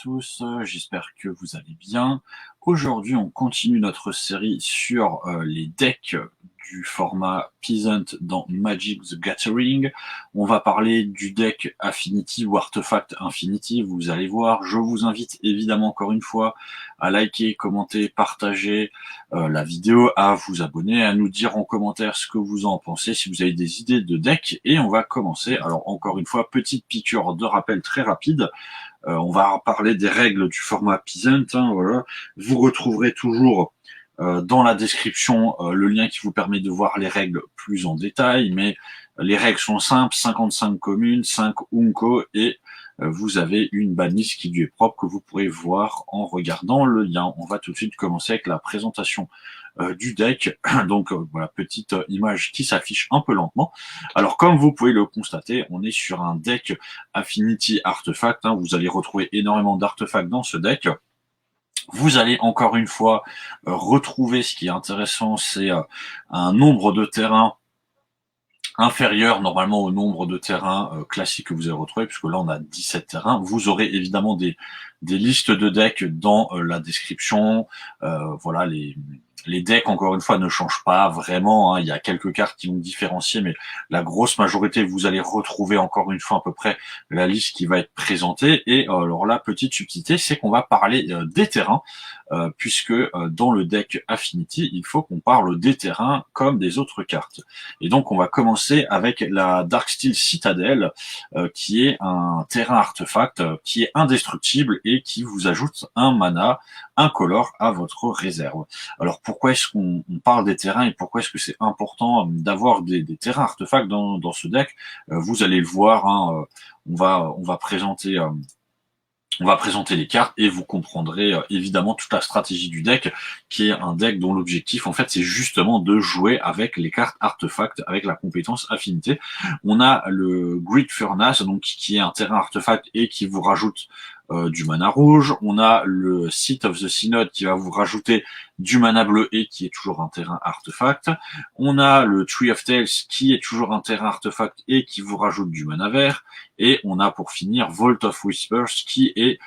tous, j'espère que vous allez bien. Aujourd'hui, on continue notre série sur les decks du format Peasant dans Magic the Gathering. On va parler du deck Affinity ou Artefact Infinity, vous allez voir. Je vous invite évidemment encore une fois à liker, commenter, partager la vidéo, à vous abonner, à nous dire en commentaire ce que vous en pensez, si vous avez des idées de deck, et on va commencer. Alors encore une fois, petite piqûre de rappel très rapide. On va parler des règles du format Peasant. Voilà. Vous retrouverez toujours dans la description le lien qui vous permet de voir les règles plus en détail, mais les règles sont simples, 55 communes, 5 Unco, et vous avez une banlist qui lui est propre que vous pourrez voir en regardant le lien. On va tout de suite commencer avec la présentation du deck. Donc voilà, petite image qui s'affiche un peu lentement. Alors comme vous pouvez le constater, on est sur un deck Affinity Artefact. Vous allez retrouver énormément d'artefacts dans ce deck. Vous allez encore une fois retrouver, ce qui est intéressant, c'est un nombre de terrains inférieur normalement au nombre de terrains classiques que vous allez retrouver, puisque là on a 17 terrains. Vous aurez évidemment des listes de decks dans la description. Voilà, les decks, encore une fois, ne changent pas vraiment. Il y a quelques cartes qui vont différencier, mais la grosse majorité, vous allez retrouver encore une fois à peu près la liste qui va être présentée. Et alors la petite subtilité, c'est qu'on va parler des terrains, puisque dans le deck Affinity, il faut qu'on parle des terrains comme des autres cartes. Et donc on va commencer avec la Darksteel Citadel, qui est un terrain artefact qui est indestructible et qui vous ajoute un mana incolore à votre réserve. Alors pourquoi est-ce qu'on parle des terrains et pourquoi est-ce que c'est important d'avoir des terrains artefacts dans ce deck? Vous allez le voir, on va présenter les cartes et vous comprendrez évidemment toute la stratégie du deck, qui est un deck dont l'objectif en fait c'est justement de jouer avec les cartes artefacts avec la compétence affinité. On a le Great Furnace, donc qui est un terrain artefact et qui vous rajoute du mana rouge. On a le Seat of the Synod qui va vous rajouter du mana bleu et qui est toujours un terrain artefact. On a le Tree of Tales qui est toujours un terrain artefact et qui vous rajoute du mana vert. Et on a pour finir Vault of Whispers qui est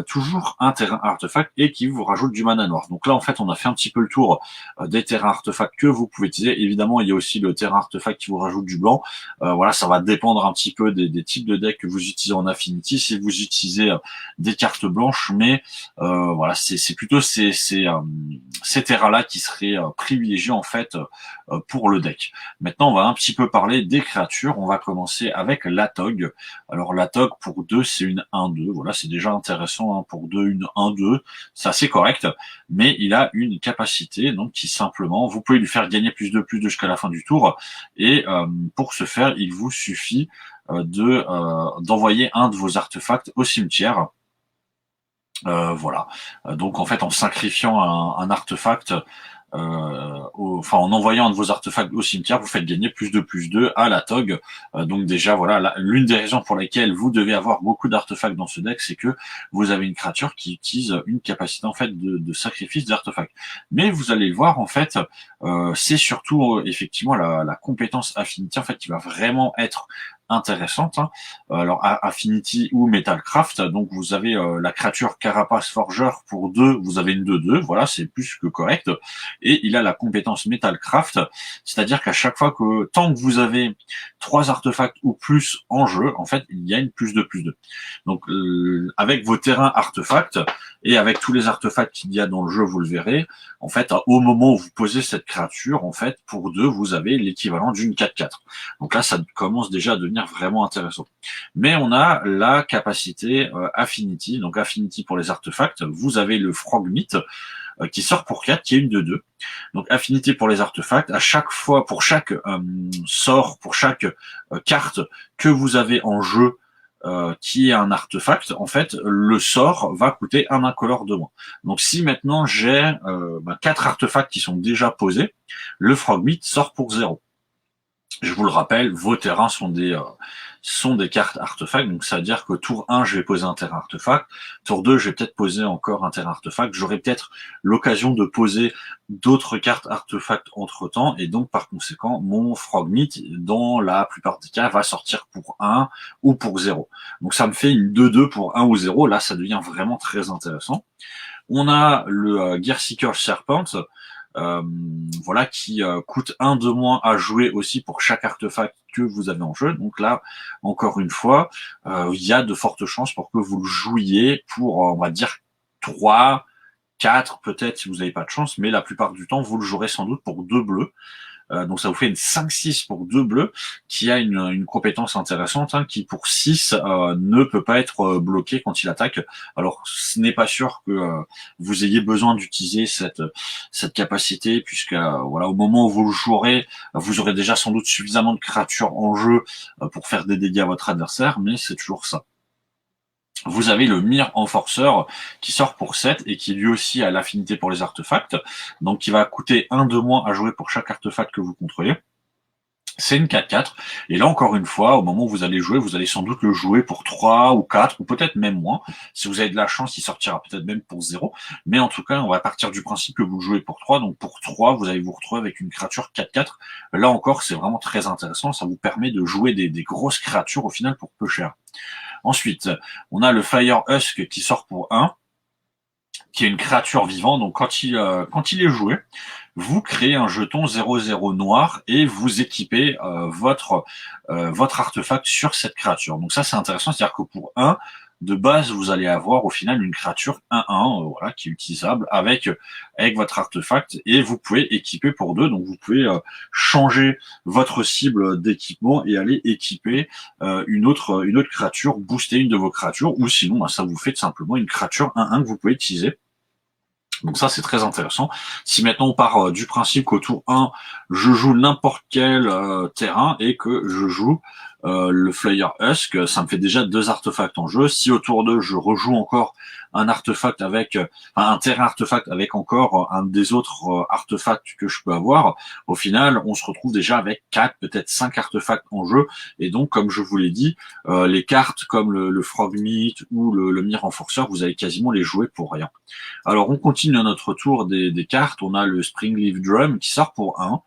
toujours un terrain artefact et qui vous rajoute du mana noir. Donc là en fait on a fait un petit peu le tour des terrains artefacts que vous pouvez utiliser. Évidemment il y a aussi le terrain artefact qui vous rajoute du blanc. Voilà, ça va dépendre un petit peu des types de decks que vous utilisez en Affinity. Si vous utilisez des cartes blanches, mais voilà, c'est plutôt ces terrains-là qui seraient privilégiés en fait pour le deck. Maintenant, on va un petit peu parler des créatures. On va commencer avec l'Atog. Alors l'Atog pour 2, c'est une 1-2. Voilà, c'est déjà intéressant pour 2, une 1-2. C'est assez correct, mais il a une capacité donc qui simplement, vous pouvez lui faire gagner plus de jusqu'à la fin du tour. Et pour ce faire, il vous suffit d'envoyer un de vos artefacts au cimetière. Voilà. Donc en fait, en sacrifiant un artefact, en envoyant un de vos artefacts au cimetière, vous faites gagner plus de à la TOG. Donc déjà, voilà, l'une des raisons pour lesquelles vous devez avoir beaucoup d'artefacts dans ce deck, c'est que vous avez une créature qui utilise une capacité en fait de sacrifice d'artefacts. Mais vous allez le voir, en fait, c'est surtout effectivement la compétence Affinity en fait qui va vraiment être intéressante. Alors Affinity ou Metalcraft, donc vous avez la créature Carapace Forger pour 2, vous avez une 2-2, voilà, c'est plus que correct. Et il a la compétence Metalcraft, c'est-à-dire qu'à chaque fois que, tant que vous avez 3 artefacts ou plus en jeu, en fait, il y a une plus de. Donc avec vos terrains artefacts et avec tous les artefacts qu'il y a dans le jeu, vous le verrez, en fait, au moment où vous posez cette créature, en fait, pour 2, vous avez l'équivalent d'une 4-4. Donc là, ça commence déjà à devenir vraiment intéressant. Mais on a la capacité Affinity, donc Affinity pour les artefacts, vous avez le Frogmeat qui sort pour 4, qui est une 2-2. Donc Affinity pour les artefacts, à chaque fois, pour chaque sort, pour chaque carte que vous avez en jeu qui est un artefact, en fait, le sort va coûter un incolore de moins. Donc si maintenant j'ai 4 artefacts qui sont déjà posés, le Frogmeat sort pour 0. Je vous le rappelle, vos terrains sont des cartes artefacts, donc ça veut dire que tour 1, je vais poser un terrain artefact, tour 2, je vais peut-être poser encore un terrain artefact, j'aurai peut-être l'occasion de poser d'autres cartes artefacts entre-temps, et donc par conséquent, mon Frogmeat, dans la plupart des cas, va sortir pour 1 ou pour 0. Donc ça me fait une 2-2 pour 1 ou 0, là ça devient vraiment très intéressant. On a le Gearseeker Serpent, euh, voilà, qui coûte 1 de moins à jouer aussi pour chaque artefact que vous avez en jeu. Donc là, encore une fois, il y a de fortes chances pour que vous le jouiez pour, on va dire, 3, 4, peut-être si vous n'avez pas de chance, mais la plupart du temps, vous le jouerez sans doute pour 2 bleus. Donc ça vous fait une 5-6 pour 2 bleus, qui a une compétence intéressante, hein, qui pour 6 ne peut pas être bloqué quand il attaque. Alors ce n'est pas sûr que vous ayez besoin d'utiliser cette capacité, puisque voilà, au moment où vous le jouerez, vous aurez déjà sans doute suffisamment de créatures en jeu pour faire des dégâts à votre adversaire, mais c'est toujours ça. Vous avez le Mir Enforceur qui sort pour 7 et qui lui aussi a l'affinité pour les artefacts, donc qui va coûter 1 de moins à jouer pour chaque artefact que vous contrôlez. C'est une 4-4, et là encore une fois, au moment où vous allez jouer, vous allez sans doute le jouer pour 3 ou 4, ou peut-être même moins. Si vous avez de la chance, il sortira peut-être même pour 0, mais en tout cas, on va partir du principe que vous jouez pour 3, donc pour 3, vous allez vous retrouver avec une créature 4-4. Là encore, c'est vraiment très intéressant, ça vous permet de jouer des grosses créatures au final pour peu cher. Ensuite, on a le Fire Husk qui sort pour 1, qui est une créature vivante, donc quand il est joué, vous créez un jeton 0-0 noir et vous équipez votre artefact sur cette créature. Donc ça c'est intéressant, c'est-à-dire que pour 1, de base, vous allez avoir au final une créature 1-1, voilà, qui est utilisable avec votre artefact, et vous pouvez équiper pour 2, donc vous pouvez changer votre cible d'équipement et aller équiper une autre créature, booster une de vos créatures, ou sinon bah, ça vous fait tout simplement une créature 1-1 que vous pouvez utiliser. Donc ça, c'est très intéressant. Si maintenant on part du principe qu'au tour 1, je joue n'importe quel terrain et que je joue le Flyer Husk, ça me fait déjà 2 artefacts en jeu. Si au tour 2, je rejoue encore un artefact avec un terrain artefact avec encore un des autres artefacts que je peux avoir, au final, on se retrouve déjà avec 4, peut-être 5 artefacts en jeu. Et donc, comme je vous l'ai dit, les cartes comme le Frogmeat ou le Mir Enforceur, vous allez quasiment les jouer pour rien. Alors, on continue à notre tour des cartes. On a le Springleaf Drum qui sort pour 1,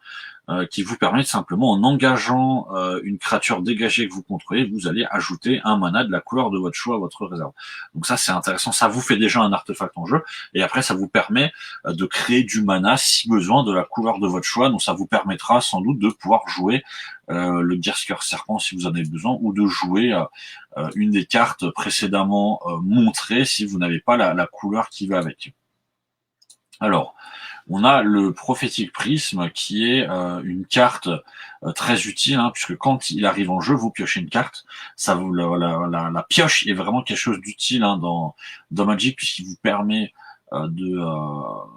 qui vous permet simplement, en engageant une créature dégagée que vous contrôlez, vous allez ajouter un mana de la couleur de votre choix à votre réserve. Donc ça, c'est intéressant. Ça vous fait déjà un artefact en jeu, et après, ça vous permet de créer du mana, si besoin, de la couleur de votre choix. Donc ça vous permettra sans doute de pouvoir jouer le Gearseeker Serpent si vous en avez besoin, ou de jouer une des cartes précédemment montrées si vous n'avez pas la couleur qui va avec. Alors, on a le Prophétique Prisme qui est une carte très utile, hein, puisque quand il arrive en jeu, vous piochez une carte. Ça vous la pioche est vraiment quelque chose d'utile, hein, dans Magic, puisqu'il vous permet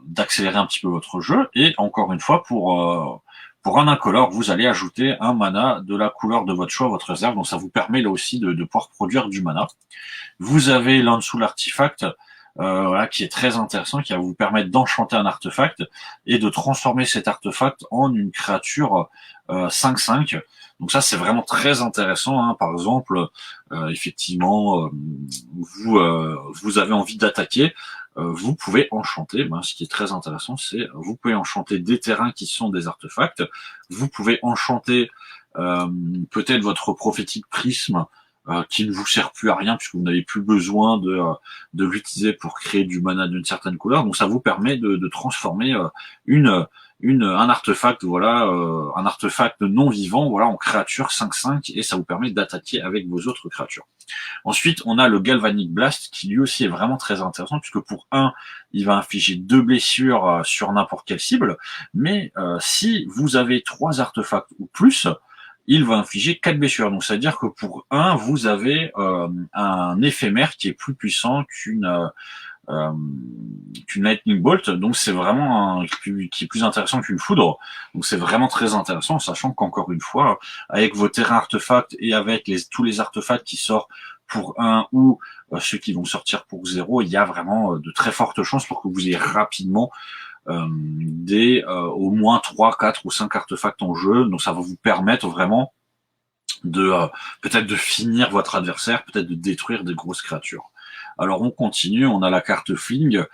d'accélérer un petit peu votre jeu. Et encore une fois, pour un incolore, vous allez ajouter un mana de la couleur de votre choix à votre réserve. Donc ça vous permet là aussi de pouvoir produire du mana. Vous avez là en dessous l'artefact, voilà, qui est très intéressant, qui va vous permettre d'enchanter un artefact et de transformer cet artefact en une créature 5-5. Donc ça, c'est vraiment très intéressant, hein. Par exemple, effectivement, vous avez envie d'attaquer, vous pouvez enchanter. Ben, ce qui est très intéressant, c'est vous pouvez enchanter des terrains qui sont des artefacts. Vous pouvez enchanter peut-être votre prophétique prisme, qui ne vous sert plus à rien puisque vous n'avez plus besoin de l'utiliser pour créer du mana d'une certaine couleur. Donc ça vous permet de transformer un artefact, voilà, un artefact non vivant, voilà, en créature 5-5, et ça vous permet d'attaquer avec vos autres créatures. Ensuite, on a le Galvanic Blast qui lui aussi est vraiment très intéressant puisque pour 1, il va infliger 2 blessures sur n'importe quelle cible, mais si vous avez 3 artefacts ou plus, il va infliger 4 blessures. Donc, c'est-à-dire que pour 1, vous avez un éphémère qui est plus puissant qu'une Lightning Bolt. Donc, c'est vraiment qui est plus intéressant qu'une foudre. Donc, c'est vraiment très intéressant, sachant qu'encore une fois, avec vos terrains artefacts et avec tous les artefacts qui sortent pour 1 ou ceux qui vont sortir pour 0, il y a vraiment de très fortes chances pour que vous ayez rapidement au moins 3, 4 ou 5 artefacts en jeu. Donc ça va vous permettre vraiment de peut-être de finir votre adversaire, peut-être de détruire des grosses créatures. Alors on continue, on a la carte Fling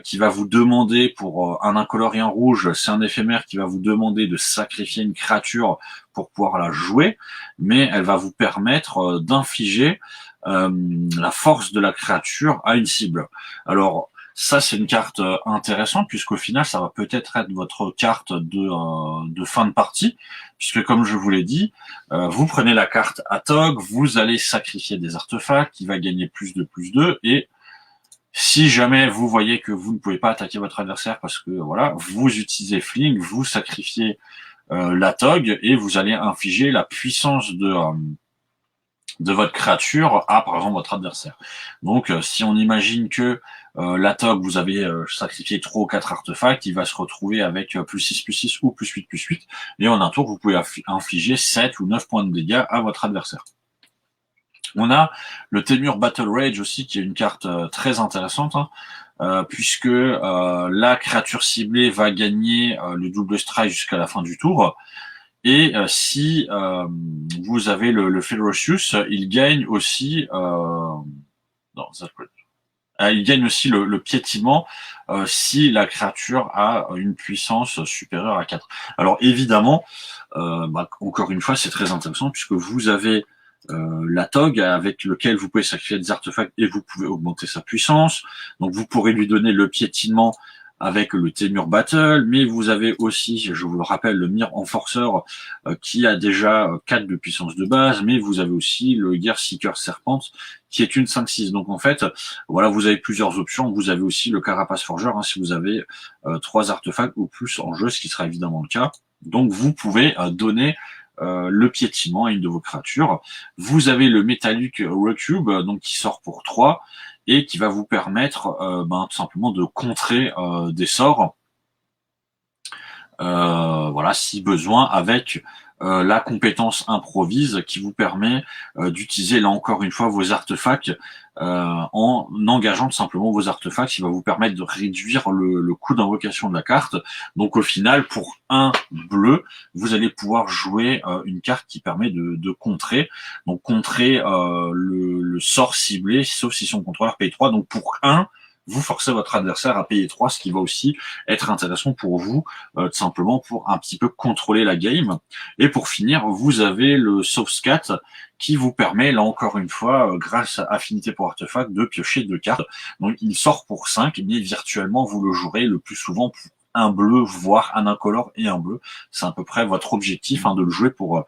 qui va vous demander pour un incolore et un rouge, c'est un éphémère qui va vous demander de sacrifier une créature pour pouvoir la jouer, mais elle va vous permettre d'infliger la force de la créature à une cible. Alors ça, c'est une carte intéressante, puisqu'au final, ça va peut-être être votre carte de fin de partie, puisque comme je vous l'ai dit, vous prenez la carte Atog, vous allez sacrifier des artefacts, qui va gagner plus de plus 2, et si jamais vous voyez que vous ne pouvez pas attaquer votre adversaire parce que voilà, vous utilisez Fling, vous sacrifiez l'Atog, et vous allez infliger la puissance de votre créature à, par exemple, votre adversaire. Donc, si on imagine que l'Atog, vous avez sacrifié 3 ou 4 artefacts, il va se retrouver avec plus 6 ou plus 8, et en un tour, vous pouvez infliger 7 ou 9 points de dégâts à votre adversaire. On a le Temur Battle Rage aussi, qui est une carte très intéressante, hein, puisque la créature ciblée va gagner le double strike jusqu'à la fin du tour. Et si vous avez le Ferocious, il gagne aussi il gagne aussi le piétinement si la créature a une puissance supérieure à 4. Alors évidemment, encore une fois, c'est très intéressant puisque vous avez la TOG avec lequel vous pouvez sacrifier des artefacts et vous pouvez augmenter sa puissance. Donc vous pourrez lui donner le piétinement avec le Temur Battle, mais vous avez aussi, je vous le rappelle, le Mir Enforcer qui a déjà 4 de puissance de base, mais vous avez aussi le Gear Seeker Serpent qui est une 5-6. Donc en fait, voilà, vous avez plusieurs options. Vous avez aussi le Carapace Forger si vous avez 3 artefacts ou plus en jeu, ce qui sera évidemment le cas. Donc vous pouvez donner le piétinement à une de vos créatures. Vous avez le Metallic Recube, donc qui sort pour 3 et qui va vous permettre tout simplement de contrer des sorts, voilà, si besoin, avec la compétence improvise qui vous permet d'utiliser là encore une fois vos artefacts en engageant tout simplement vos artefacts, qui va vous permettre de réduire le coût d'invocation de la carte. Donc au final, pour un bleu, vous allez pouvoir jouer une carte qui permet de contrer. Donc contrer le sort ciblé, sauf si son contrôleur paye 3. Donc pour un, vous forcez votre adversaire à payer 3, ce qui va aussi être intéressant pour vous, tout simplement pour un petit peu contrôler la game. Et pour finir, vous avez le Soft qui vous permet, là encore une fois, grâce à Affinité pour Artefact, de piocher 2 cartes. Donc il sort pour 5, mais virtuellement vous le jouerez le plus souvent pour un bleu, voire un incolore et un bleu. C'est à peu près votre objectif, de le jouer pour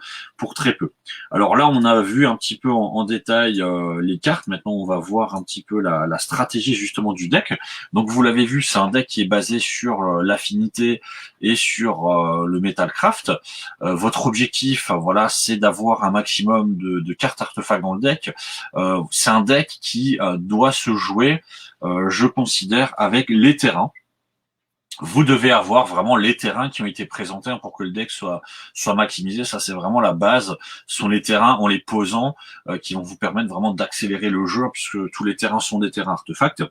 très peu. Alors là, on a vu un petit peu en détail les cartes. Maintenant, on va voir un petit peu la stratégie justement du deck. Donc vous l'avez vu, c'est un deck qui est basé sur l'affinité et sur le Metalcraft. Votre objectif, voilà, c'est d'avoir un maximum de cartes artefacts dans le deck. C'est un deck qui doit se jouer, je considère, avec les terrains. Vous devez avoir vraiment les terrains qui ont été présentés pour que le deck soit maximisé. Ça, c'est vraiment la base. Ce sont les terrains en les posant qui vont vous permettre vraiment d'accélérer le jeu, puisque tous les terrains sont des terrains artefacts.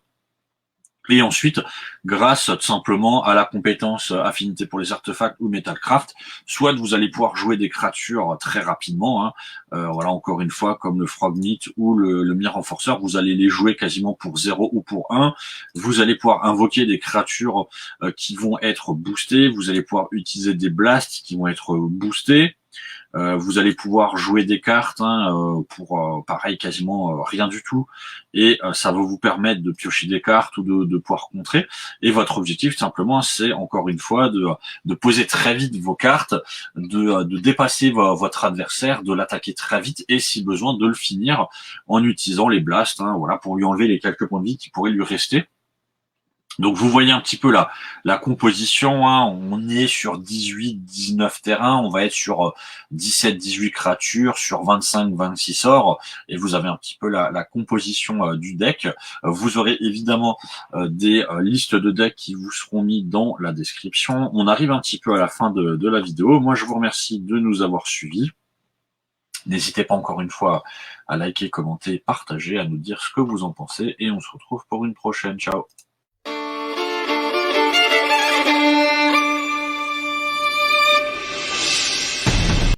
Et ensuite, grâce tout simplement à la compétence affinité pour les artefacts ou Metalcraft, soit vous allez pouvoir jouer des créatures très rapidement, voilà, encore une fois, comme le Frogknight ou le Mir Enforcer, vous allez les jouer quasiment pour 0 ou pour 1. Vous allez pouvoir invoquer des créatures qui vont être boostées, vous allez pouvoir utiliser des blasts qui vont être boostés. Vous allez pouvoir jouer des cartes pour pareil quasiment rien du tout, et ça va vous permettre de piocher des cartes ou de pouvoir contrer. Et votre objectif simplement, c'est encore une fois de poser très vite vos cartes, de dépasser votre adversaire, de l'attaquer très vite, et si besoin de le finir en utilisant les blasts, voilà, pour lui enlever les quelques points de vie qui pourraient lui rester. Donc vous voyez un petit peu la composition, on est sur 18-19 terrains, on va être sur 17-18 créatures, sur 25-26 sorts, et vous avez un petit peu la composition du deck. Vous aurez évidemment des listes de decks qui vous seront mis dans la description. On arrive un petit peu à la fin de la vidéo. Moi je vous remercie de nous avoir suivis. N'hésitez pas encore une fois à liker, commenter, partager, à nous dire ce que vous en pensez, et on se retrouve pour une prochaine. Ciao.